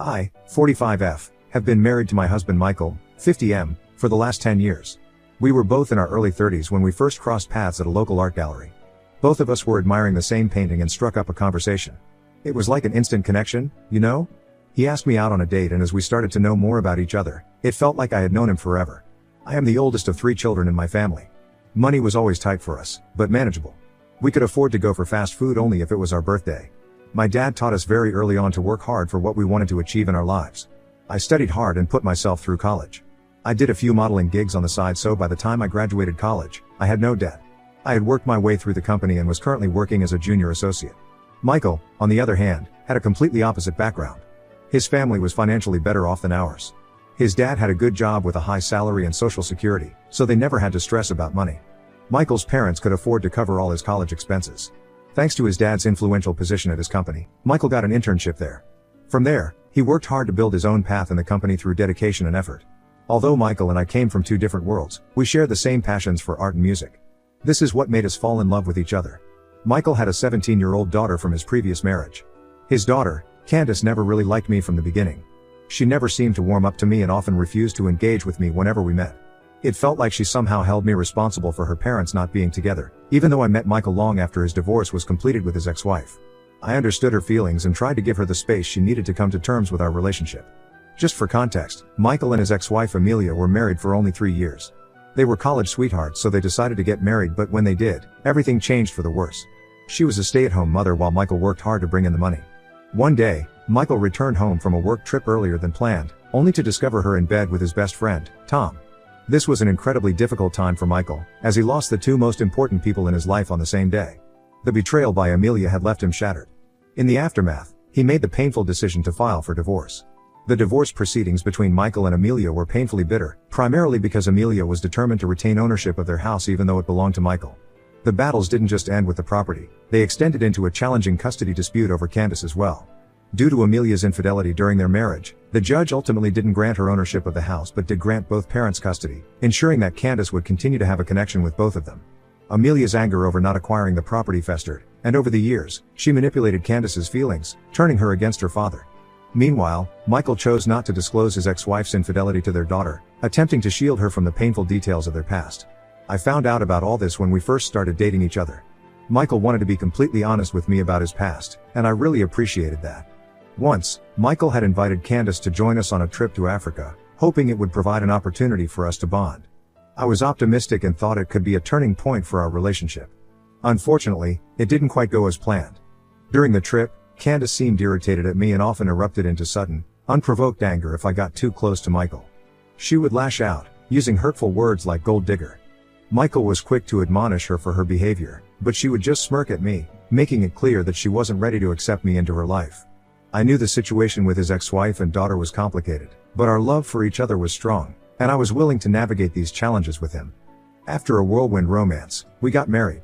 I, 45F, have been married to my husband Michael, 50M, for the last 10 years. We were both in our early 30s when we first crossed paths at a local art gallery. Both of us were admiring the same painting and struck up a conversation. It was like an instant connection, you know? He asked me out on a date, and as we started to know more about each other, it felt like I had known him forever. I am the oldest of 3 children in my family. Money was always tight for us, but manageable. We could afford to go for fast food only if it was our birthday. My dad taught us very early on to work hard for what we wanted to achieve in our lives. I studied hard and put myself through college. I did a few modeling gigs on the side, so by the time I graduated college, I had no debt. I had worked my way through the company and was currently working as a junior associate. Michael, on the other hand, had a completely opposite background. His family was financially better off than ours. His dad had a good job with a high salary and social security, so they never had to stress about money. Michael's parents could afford to cover all his college expenses. Thanks to his dad's influential position at his company, Michael got an internship there. From there, he worked hard to build his own path in the company through dedication and effort. Although Michael and I came from 2 different worlds, we shared the same passions for art and music. This is what made us fall in love with each other. Michael had a 17-year-old daughter from his previous marriage. His daughter, Candace, never really liked me from the beginning. She never seemed to warm up to me and often refused to engage with me whenever we met. It felt like she somehow held me responsible for her parents not being together, even though I met Michael long after his divorce was completed with his ex-wife. I understood her feelings and tried to give her the space she needed to come to terms with our relationship. Just for context, Michael and his ex-wife Amelia were married for only 3 years. They were college sweethearts, so they decided to get married, but when they did, everything changed for the worse. She was a stay-at-home mother while Michael worked hard to bring in the money. One day, Michael returned home from a work trip earlier than planned, only to discover her in bed with his best friend, Tom. This was an incredibly difficult time for Michael, as he lost the 2 most important people in his life on the same day. The betrayal by Amelia had left him shattered. In the aftermath, he made the painful decision to file for divorce. The divorce proceedings between Michael and Amelia were painfully bitter, primarily because Amelia was determined to retain ownership of their house even though it belonged to Michael. The battles didn't just end with the property, they extended into a challenging custody dispute over Candace as well. Due to Amelia's infidelity during their marriage, the judge ultimately didn't grant her ownership of the house but did grant both parents custody, ensuring that Candace would continue to have a connection with both of them. Amelia's anger over not acquiring the property festered, and over the years, she manipulated Candace's feelings, turning her against her father. Meanwhile, Michael chose not to disclose his ex-wife's infidelity to their daughter, attempting to shield her from the painful details of their past. I found out about all this when we first started dating each other. Michael wanted to be completely honest with me about his past, and I really appreciated that. Once, Michael had invited Candace to join us on a trip to Africa, hoping it would provide an opportunity for us to bond. I was optimistic and thought it could be a turning point for our relationship. Unfortunately, it didn't quite go as planned. During the trip, Candace seemed irritated at me and often erupted into sudden, unprovoked anger if I got too close to Michael. She would lash out, using hurtful words like gold digger. Michael was quick to admonish her for her behavior, but she would just smirk at me, making it clear that she wasn't ready to accept me into her life. I knew the situation with his ex-wife and daughter was complicated, but our love for each other was strong, and I was willing to navigate these challenges with him. After a whirlwind romance, we got married.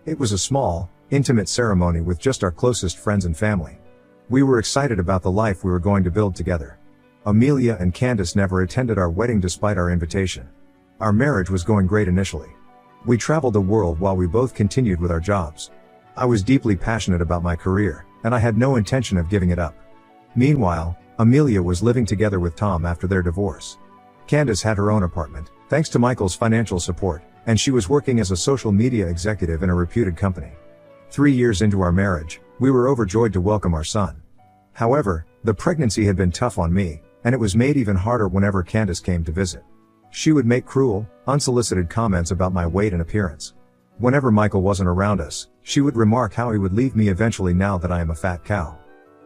It was a small, intimate ceremony with just our closest friends and family. We were excited about the life we were going to build together. Amelia and Candace never attended our wedding despite our invitation. Our marriage was going great initially. We traveled the world while we both continued with our jobs. I was deeply passionate about my career, and I had no intention of giving it up. Meanwhile, Amelia was living together with Tom after their divorce. Candace had her own apartment, thanks to Michael's financial support, and she was working as a social media executive in a reputed company. 3 years into our marriage, we were overjoyed to welcome our son. However, the pregnancy had been tough on me, and it was made even harder whenever Candace came to visit. She would make cruel, unsolicited comments about my weight and appearance. Whenever Michael wasn't around us, she would remark how he would leave me eventually now that I am a fat cow.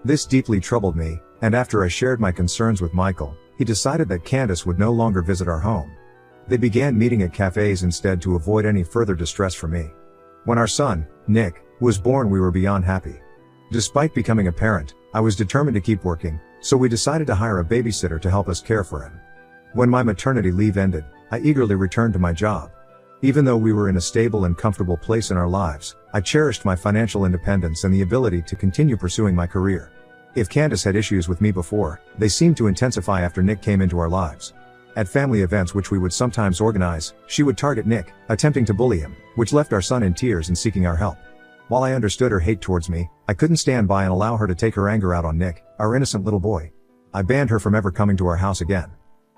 This deeply troubled me, and after I shared my concerns with Michael, he decided that Candace would no longer visit our home. They began meeting at cafes instead to avoid any further distress for me. When our son, Nick, was born, we were beyond happy. Despite becoming a parent, I was determined to keep working, so we decided to hire a babysitter to help us care for him. When my maternity leave ended, I eagerly returned to my job. Even though we were in a stable and comfortable place in our lives, I cherished my financial independence and the ability to continue pursuing my career. If Candace had issues with me before, they seemed to intensify after Nick came into our lives. At family events which we would sometimes organize, she would target Nick, attempting to bully him, which left our son in tears and seeking our help. While I understood her hate towards me, I couldn't stand by and allow her to take her anger out on Nick, our innocent little boy. I banned her from ever coming to our house again.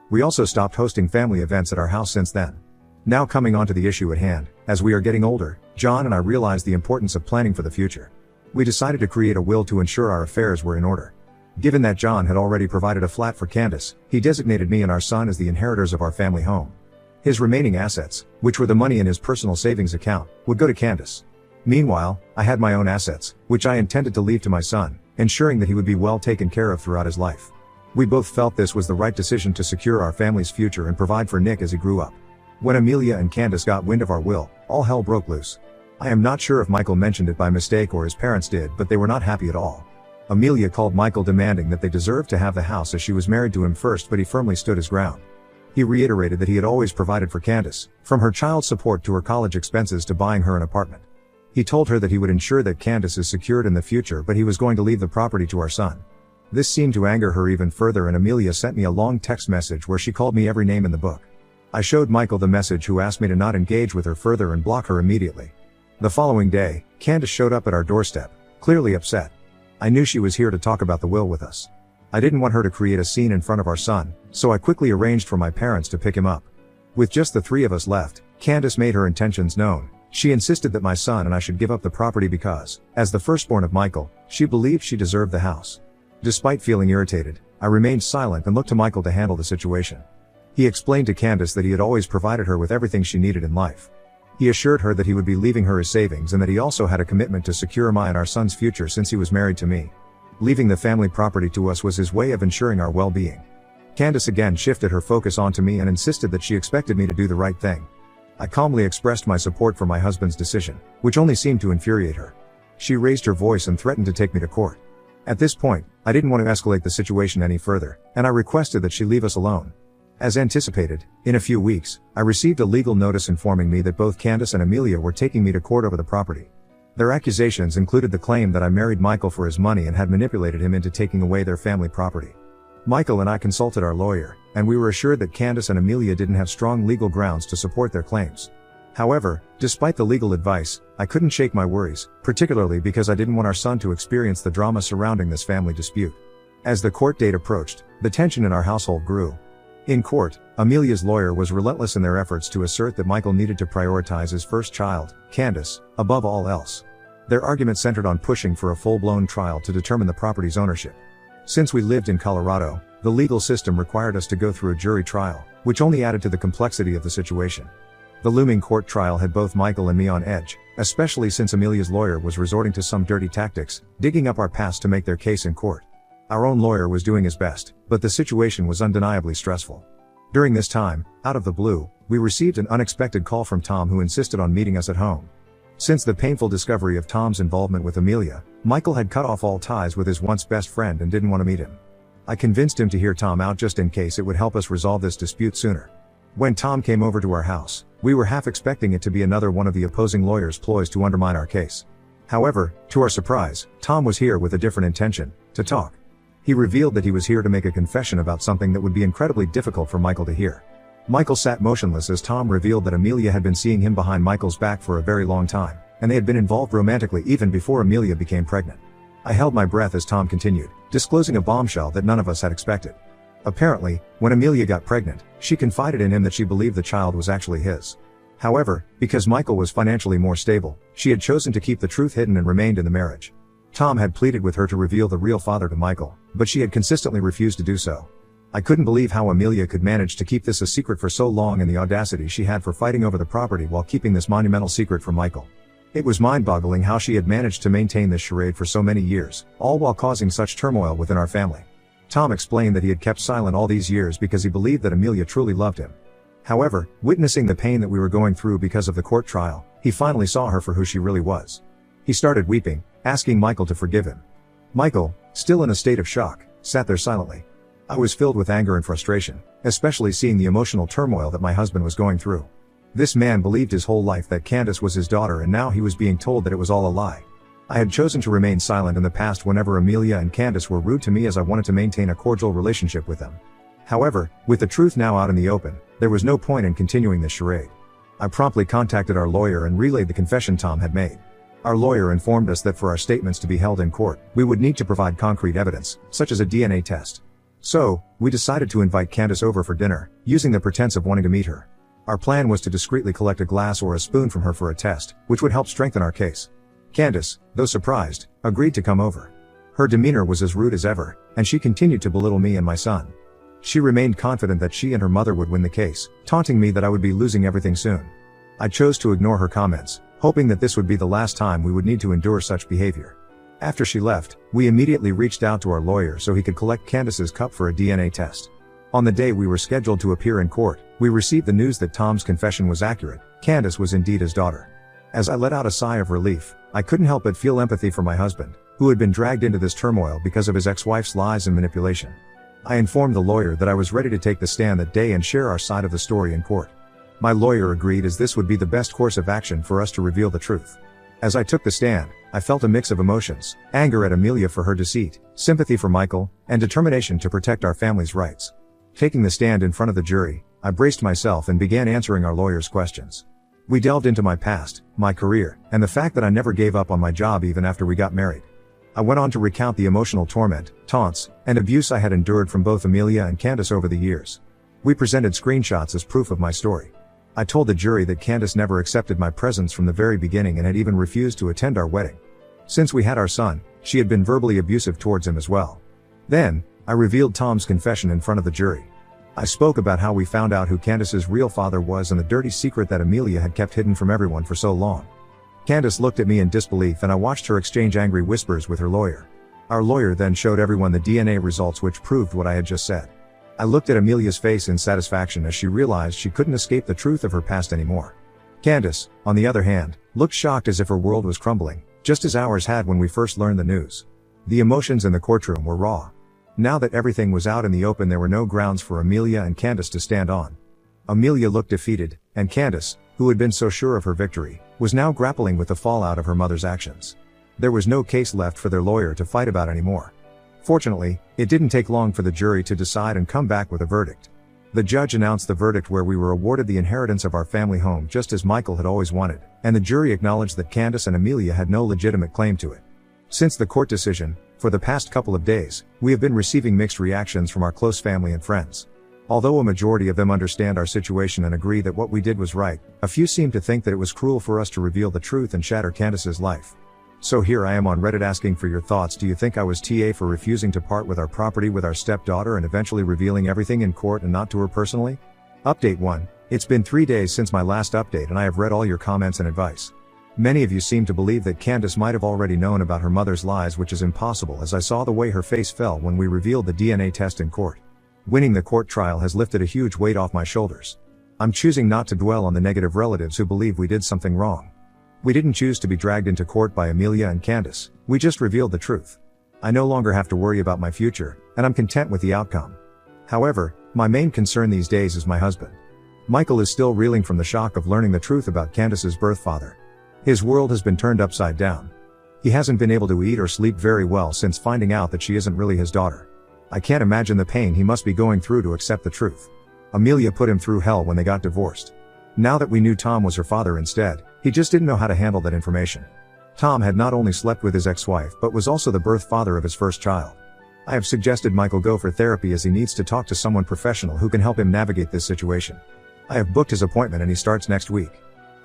We also stopped hosting family events at our house since then. Now coming on to the issue at hand, as we are getting older, John and I realized the importance of planning for the future. We decided to create a will to ensure our affairs were in order. Given that John had already provided a flat for Candace, he designated me and our son as the inheritors of our family home. His remaining assets, which were the money in his personal savings account, would go to Candace. Meanwhile, I had my own assets, which I intended to leave to my son, ensuring that he would be well taken care of throughout his life. We both felt this was the right decision to secure our family's future and provide for Nick as he grew up. When Amelia and Candace got wind of our will, all hell broke loose. I am not sure if Michael mentioned it by mistake or his parents did, but they were not happy at all. Amelia called Michael demanding that they deserved to have the house as she was married to him first, but he firmly stood his ground. He reiterated that he had always provided for Candace, from her child support to her college expenses to buying her an apartment. He told her that he would ensure that Candace is secured in the future, but he was going to leave the property to our son. This seemed to anger her even further, and Amelia sent me a long text message where she called me every name in the book. I showed Michael the message, who asked me to not engage with her further and block her immediately. The following day, Candace showed up at our doorstep, clearly upset. I knew she was here to talk about the will with us. I didn't want her to create a scene in front of our son, so I quickly arranged for my parents to pick him up. With just the three of us left, Candace made her intentions known. She insisted that my son and I should give up the property because, as the firstborn of Michael, she believed she deserved the house. Despite feeling irritated, I remained silent and looked to Michael to handle the situation. He explained to Candace that he had always provided her with everything she needed in life. He assured her that he would be leaving her his savings and that he also had a commitment to secure my and our son's future since he was married to me. Leaving the family property to us was his way of ensuring our well-being. Candace again shifted her focus onto me and insisted that she expected me to do the right thing. I calmly expressed my support for my husband's decision, which only seemed to infuriate her. She raised her voice and threatened to take me to court. At this point, I didn't want to escalate the situation any further, and I requested that she leave us alone. As anticipated, in a few weeks, I received a legal notice informing me that both Candace and Amelia were taking me to court over the property. Their accusations included the claim that I married Michael for his money and had manipulated him into taking away their family property. Michael and I consulted our lawyer, and we were assured that Candace and Amelia didn't have strong legal grounds to support their claims. However, despite the legal advice, I couldn't shake my worries, particularly because I didn't want our son to experience the drama surrounding this family dispute. As the court date approached, the tension in our household grew. In court, Amelia's lawyer was relentless in their efforts to assert that Michael needed to prioritize his first child, Candace, above all else. Their argument centered on pushing for a full-blown trial to determine the property's ownership. Since we lived in Colorado, the legal system required us to go through a jury trial, which only added to the complexity of the situation. The looming court trial had both Michael and me on edge, especially since Amelia's lawyer was resorting to some dirty tactics, digging up our past to make their case in court. Our own lawyer was doing his best, but the situation was undeniably stressful. During this time, out of the blue, we received an unexpected call from Tom, who insisted on meeting us at home. Since the painful discovery of Tom's involvement with Amelia, Michael had cut off all ties with his once best friend and didn't want to meet him. I convinced him to hear Tom out just in case it would help us resolve this dispute sooner. When Tom came over to our house, we were half expecting it to be another one of the opposing lawyer's ploys to undermine our case. However, to our surprise, Tom was here with a different intention: to talk. He revealed that he was here to make a confession about something that would be incredibly difficult for Michael to hear. Michael sat motionless as Tom revealed that Amelia had been seeing him behind Michael's back for a very long time, and they had been involved romantically even before Amelia became pregnant. I held my breath as Tom continued, disclosing a bombshell that none of us had expected. Apparently, when Amelia got pregnant, she confided in him that she believed the child was actually his. However, because Michael was financially more stable, she had chosen to keep the truth hidden and remained in the marriage. Tom had pleaded with her to reveal the real father to Michael, but she had consistently refused to do so. I couldn't believe how Amelia could manage to keep this a secret for so long, and the audacity she had for fighting over the property while keeping this monumental secret from Michael. It was mind-boggling how she had managed to maintain this charade for so many years, all while causing such turmoil within our family. Tom explained that he had kept silent all these years because he believed that Amelia truly loved him. However, witnessing the pain that we were going through because of the court trial, he finally saw her for who she really was. He started weeping, asking Michael to forgive him. Michael, still in a state of shock, sat there silently. I was filled with anger and frustration, especially seeing the emotional turmoil that my husband was going through. This man believed his whole life that Candace was his daughter, and now he was being told that it was all a lie. I had chosen to remain silent in the past whenever Amelia and Candace were rude to me, as I wanted to maintain a cordial relationship with them. However, with the truth now out in the open, there was no point in continuing this charade. I promptly contacted our lawyer and relayed the confession Tom had made. Our lawyer informed us that for our statements to be held in court, we would need to provide concrete evidence, such as a DNA test. So, we decided to invite Candace over for dinner, using the pretense of wanting to meet her. Our plan was to discreetly collect a glass or a spoon from her for a test, which would help strengthen our case. Candace, though surprised, agreed to come over. Her demeanor was as rude as ever, and she continued to belittle me and my son. She remained confident that she and her mother would win the case, taunting me that I would be losing everything soon. I chose to ignore her comments, hoping that this would be the last time we would need to endure such behavior. After she left, we immediately reached out to our lawyer so he could collect Candace's cup for a DNA test. On the day we were scheduled to appear in court, we received the news that Tom's confession was accurate. Candace was indeed his daughter. As I let out a sigh of relief, I couldn't help but feel empathy for my husband, who had been dragged into this turmoil because of his ex-wife's lies and manipulation. I informed the lawyer that I was ready to take the stand that day and share our side of the story in court. My lawyer agreed, as this would be the best course of action for us to reveal the truth. As I took the stand, I felt a mix of emotions: anger at Amelia for her deceit, sympathy for Michael, and determination to protect our family's rights. Taking the stand in front of the jury, I braced myself and began answering our lawyer's questions. We delved into my past, my career, and the fact that I never gave up on my job even after we got married. I went on to recount the emotional torment, taunts, and abuse I had endured from both Amelia and Candace over the years. We presented screenshots as proof of my story. I told the jury that Candace never accepted my presence from the very beginning and had even refused to attend our wedding. Since we had our son, she had been verbally abusive towards him as well. Then, I revealed Tom's confession in front of the jury. I spoke about how we found out who Candace's real father was and the dirty secret that Amelia had kept hidden from everyone for so long. Candace looked at me in disbelief, and I watched her exchange angry whispers with her lawyer. Our lawyer then showed everyone the DNA results, which proved what I had just said. I looked at Amelia's face in satisfaction as she realized she couldn't escape the truth of her past anymore. Candace, on the other hand, looked shocked, as if her world was crumbling, just as ours had when we first learned the news. The emotions in the courtroom were raw. Now that everything was out in the open, there were no grounds for Amelia and Candace to stand on. Amelia looked defeated, and Candace, who had been so sure of her victory, was now grappling with the fallout of her mother's actions. There was no case left for their lawyer to fight about anymore. Fortunately, it didn't take long for the jury to decide and come back with a verdict. The judge announced the verdict, where we were awarded the inheritance of our family home just as Michael had always wanted, and the jury acknowledged that Candace and Amelia had no legitimate claim to it. Since the court decision, for the past couple of days, we have been receiving mixed reactions from our close family and friends. Although a majority of them understand our situation and agree that what we did was right, a few seem to think that it was cruel for us to reveal the truth and shatter Candace's life. So here I am on Reddit asking for your thoughts. Do you think I was TA for refusing to part with our property with our stepdaughter and eventually revealing everything in court and not to her personally? Update 1. It's been 3 days since my last update and I have read all your comments and advice. Many of you seem to believe that Candace might have already known about her mother's lies, which is impossible, as I saw the way her face fell when we revealed the DNA test in court. Winning the court trial has lifted a huge weight off my shoulders. I'm choosing not to dwell on the negative relatives who believe we did something wrong. We didn't choose to be dragged into court by Amelia and Candace, we just revealed the truth. I no longer have to worry about my future, and I'm content with the outcome. However, my main concern these days is my husband. Michael is still reeling from the shock of learning the truth about Candace's birth father. His world has been turned upside down. He hasn't been able to eat or sleep very well since finding out that she isn't really his daughter. I can't imagine the pain he must be going through to accept the truth. Amelia put him through hell when they got divorced. Now that we knew Tom was her father instead, he just didn't know how to handle that information. Tom had not only slept with his ex-wife but was also the birth father of his first child. I have suggested Michael go for therapy, as he needs to talk to someone professional who can help him navigate this situation. I have booked his appointment and he starts next week.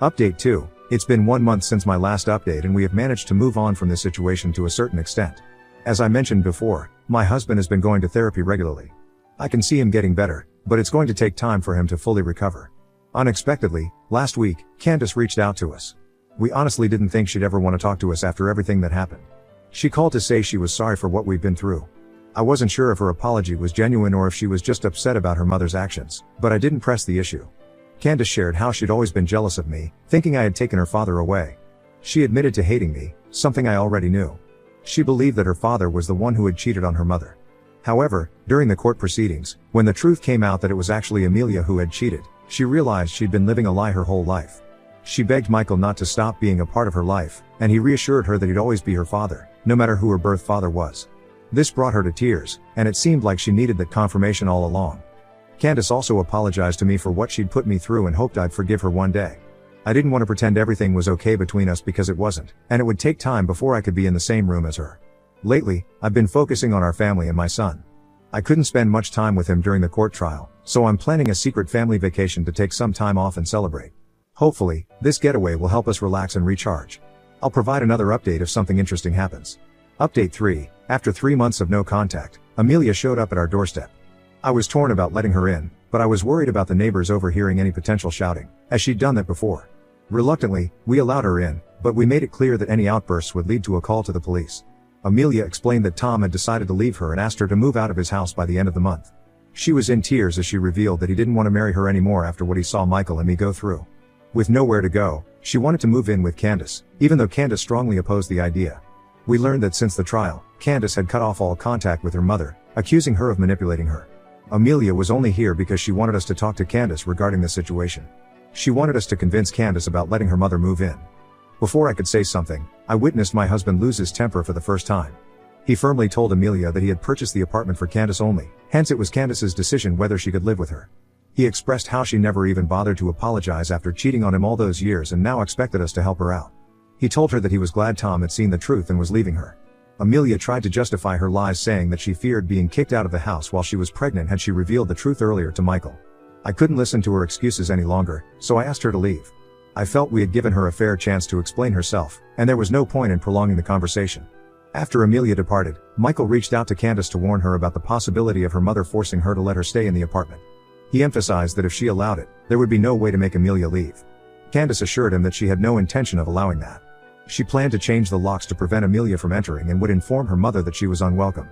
Update 2. It's been 1 month since my last update and we have managed to move on from this situation to a certain extent. As I mentioned before, my husband has been going to therapy regularly. I can see him getting better, but it's going to take time for him to fully recover. Unexpectedly, last week, Candace reached out to us. We honestly didn't think she'd ever want to talk to us after everything that happened. She called to say she was sorry for what we've been through. I wasn't sure if her apology was genuine or if she was just upset about her mother's actions, but I didn't press the issue. Candace shared how she'd always been jealous of me, thinking I had taken her father away. She admitted to hating me, something I already knew. She believed that her father was the one who had cheated on her mother. However, during the court proceedings, when the truth came out that it was actually Amelia who had cheated, she realized she'd been living a lie her whole life. She begged Michael not to stop being a part of her life, and he reassured her that he'd always be her father, no matter who her birth father was. This brought her to tears, and it seemed like she needed that confirmation all along. Candace also apologized to me for what she'd put me through and hoped I'd forgive her one day. I didn't want to pretend everything was okay between us because it wasn't, and it would take time before I could be in the same room as her. Lately, I've been focusing on our family and my son. I couldn't spend much time with him during the court trial, so I'm planning a secret family vacation to take some time off and celebrate. Hopefully, this getaway will help us relax and recharge. I'll provide another update if something interesting happens. Update 3. After 3 months of no contact, Amelia showed up at our doorstep. I was torn about letting her in, but I was worried about the neighbors overhearing any potential shouting, as she'd done that before. Reluctantly, we allowed her in, but we made it clear that any outbursts would lead to a call to the police. Amelia explained that Tom had decided to leave her and asked her to move out of his house by the end of the month. She was in tears as she revealed that he didn't want to marry her anymore after what he saw Michael and me go through. With nowhere to go, she wanted to move in with Candace, even though Candace strongly opposed the idea. We learned that since the trial, Candace had cut off all contact with her mother, accusing her of manipulating her. Amelia was only here because she wanted us to talk to Candace regarding the situation. She wanted us to convince Candace about letting her mother move in. Before I could say something, I witnessed my husband lose his temper for the first time. He firmly told Amelia that he had purchased the apartment for Candace only, hence it was Candace's decision whether she could live with her. He expressed how she never even bothered to apologize after cheating on him all those years and now expected us to help her out. He told her that he was glad Tom had seen the truth and was leaving her. Amelia tried to justify her lies, saying that she feared being kicked out of the house while she was pregnant had she revealed the truth earlier to Michael. I couldn't listen to her excuses any longer, so I asked her to leave. I felt we had given her a fair chance to explain herself, and there was no point in prolonging the conversation. After Amelia departed, Michael reached out to Candace to warn her about the possibility of her mother forcing her to let her stay in the apartment. He emphasized that if she allowed it, there would be no way to make Amelia leave. Candace assured him that she had no intention of allowing that. She planned to change the locks to prevent Amelia from entering and would inform her mother that she was unwelcome.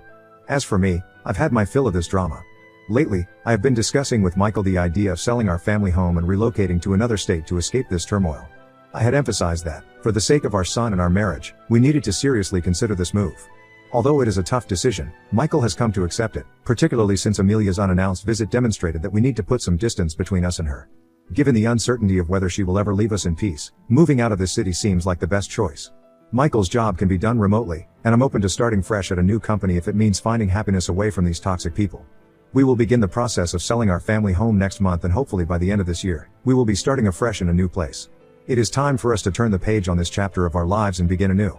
As for me, I've had my fill of this drama. Lately, I have been discussing with Michael the idea of selling our family home and relocating to another state to escape this turmoil. I had emphasized that, for the sake of our son and our marriage, we needed to seriously consider this move. Although it is a tough decision, Michael has come to accept it, particularly since Amelia's unannounced visit demonstrated that we need to put some distance between us and her. Given the uncertainty of whether she will ever leave us in peace, moving out of this city seems like the best choice. Michael's job can be done remotely, and I'm open to starting fresh at a new company if it means finding happiness away from these toxic people. We will begin the process of selling our family home next month, and hopefully by the end of this year, we will be starting afresh in a new place. It is time for us to turn the page on this chapter of our lives and begin anew.